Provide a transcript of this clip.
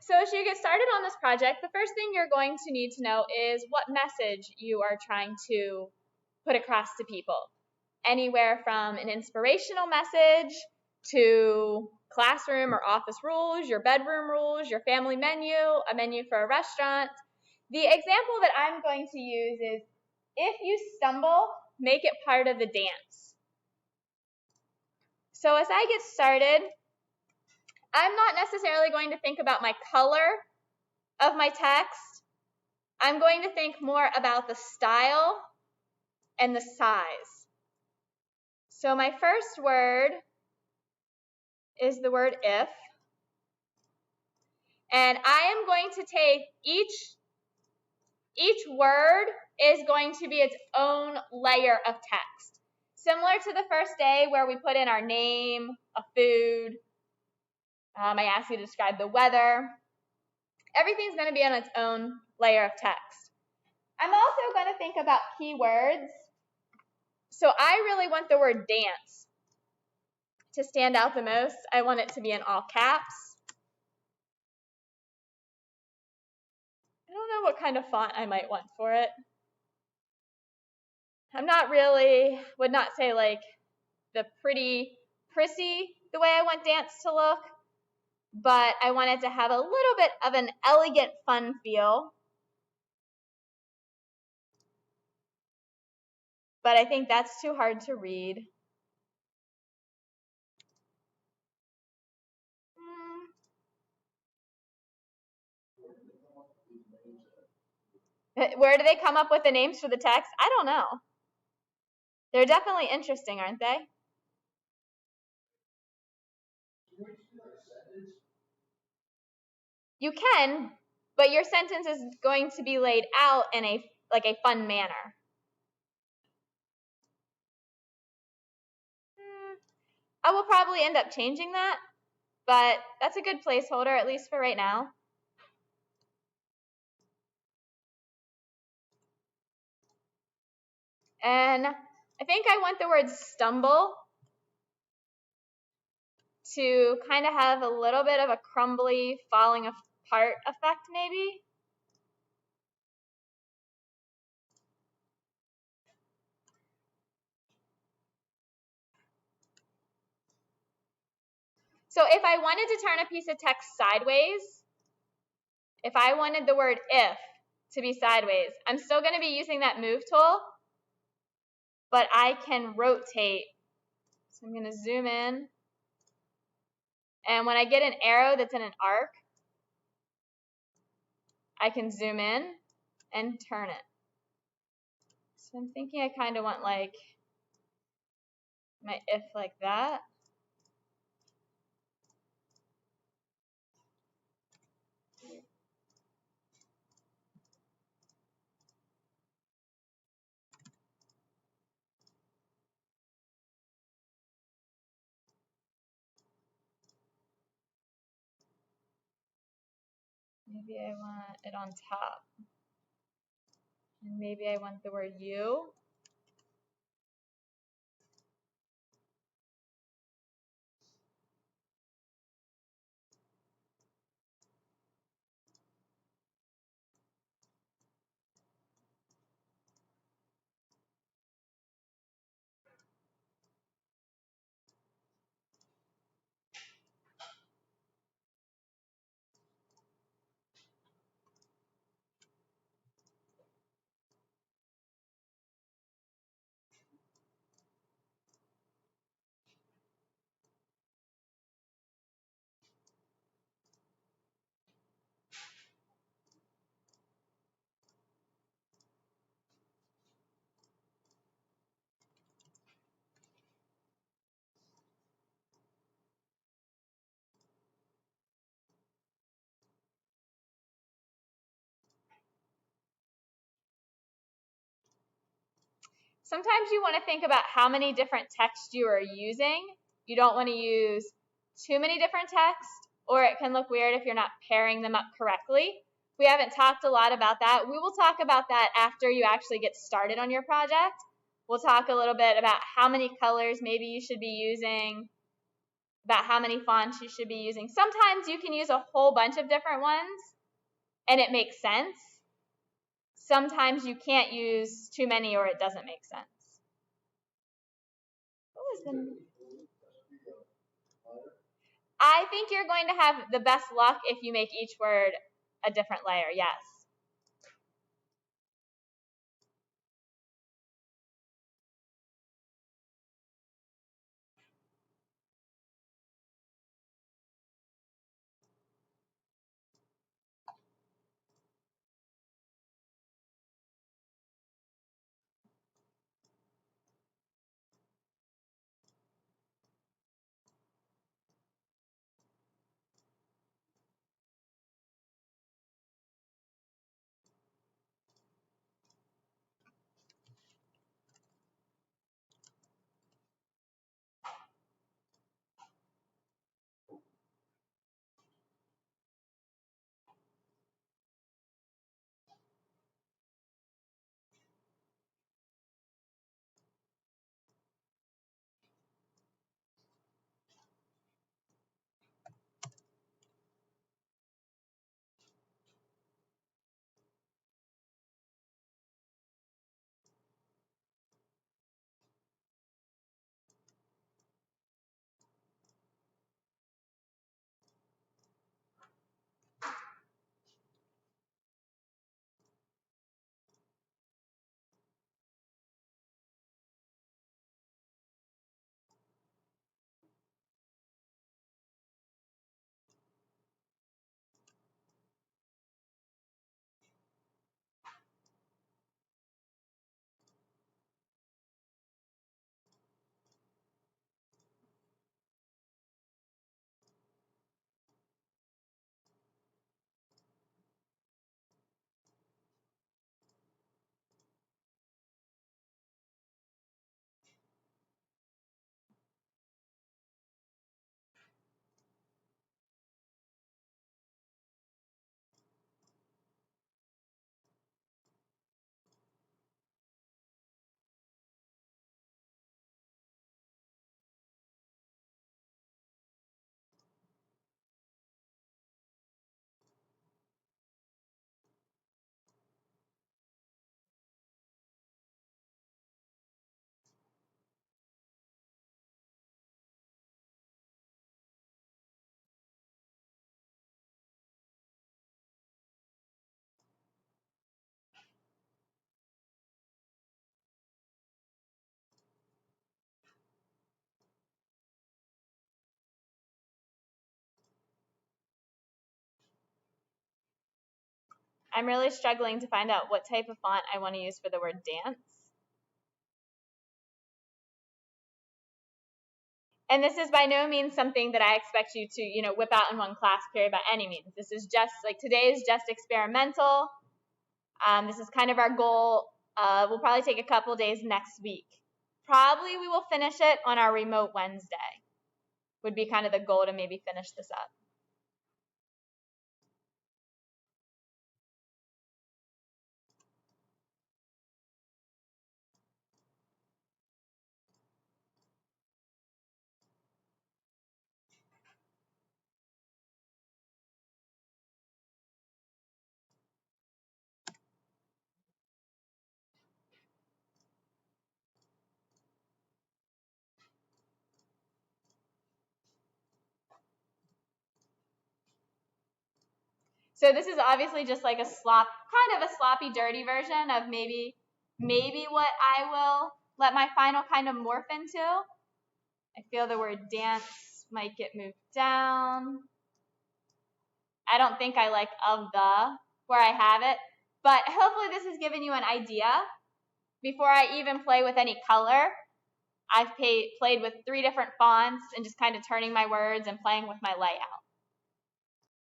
So as you get started on this project, the first thing you're going to need to know is what message you are trying to put across to people. Anywhere from an inspirational message to classroom or office rules, your bedroom rules, your family menu, a menu for a restaurant. The example that I'm going to use is, if you stumble, make it part of the dance. So as I get started, I'm not necessarily going to think about my color of my text. I'm going to think more about the style and the size. So my first word is the word if. And I am going to take each word is going to be its own layer of text. Similar to the first day where we put in our name, a food. I ask you to describe the weather. Everything's going to be on its own layer of text. I'm also going to think about keywords. So I really want the word dance to stand out the most. I want it to be in all caps. I don't know what kind of font I might want for it. I'm not really, would not say like the pretty, prissy the way I want dance to look, but I want it to have a little bit of an elegant, fun feel. But I think that's too hard to read. Where do they come up with the names for the text? I don't know. They're definitely interesting, aren't they? You can, but your sentence is going to be laid out in a fun manner. I will probably end up changing that, but that's a good placeholder, at least for right now. And I think I want the word stumble to kind of have a little bit of a crumbly, falling apart effect, maybe. So if I wanted to turn a piece of text sideways, if I wanted the word if to be sideways, I'm still going to be using that move tool, but I can rotate. So I'm going to zoom in. And when I get an arrow that's in an arc, I can zoom in and turn it. So I'm thinking I kind of want like my if like that. Maybe I want it on top. And maybe I want the word you. Sometimes you want to think about how many different texts you are using. You don't want to use too many different texts, or it can look weird if you're not pairing them up correctly. We haven't talked a lot about that. We will talk about that after you actually get started on your project. We'll talk a little bit about how many colors maybe you should be using, about how many fonts you should be using. Sometimes you can use a whole bunch of different ones and it makes sense. Sometimes you can't use too many or it doesn't make sense. I think you're going to have the best luck if you make each word a different layer, yes. I'm really struggling to find out what type of font I want to use for the word dance. And this is by no means something that I expect you to, whip out in one class period by any means. This is just, today is just experimental. This is kind of our goal. We'll probably take a couple days next week. Probably we will finish it on our remote Wednesday. Would be kind of the goal to maybe finish this up. So this is obviously just like kind of a sloppy, dirty version of maybe what I will let my final kind of morph into. I feel the word dance might get moved down. I don't think I like of the where I have it, but hopefully this has given you an idea. Before I even play with any color, I've played with 3 different fonts and just kind of turning my words and playing with my layout.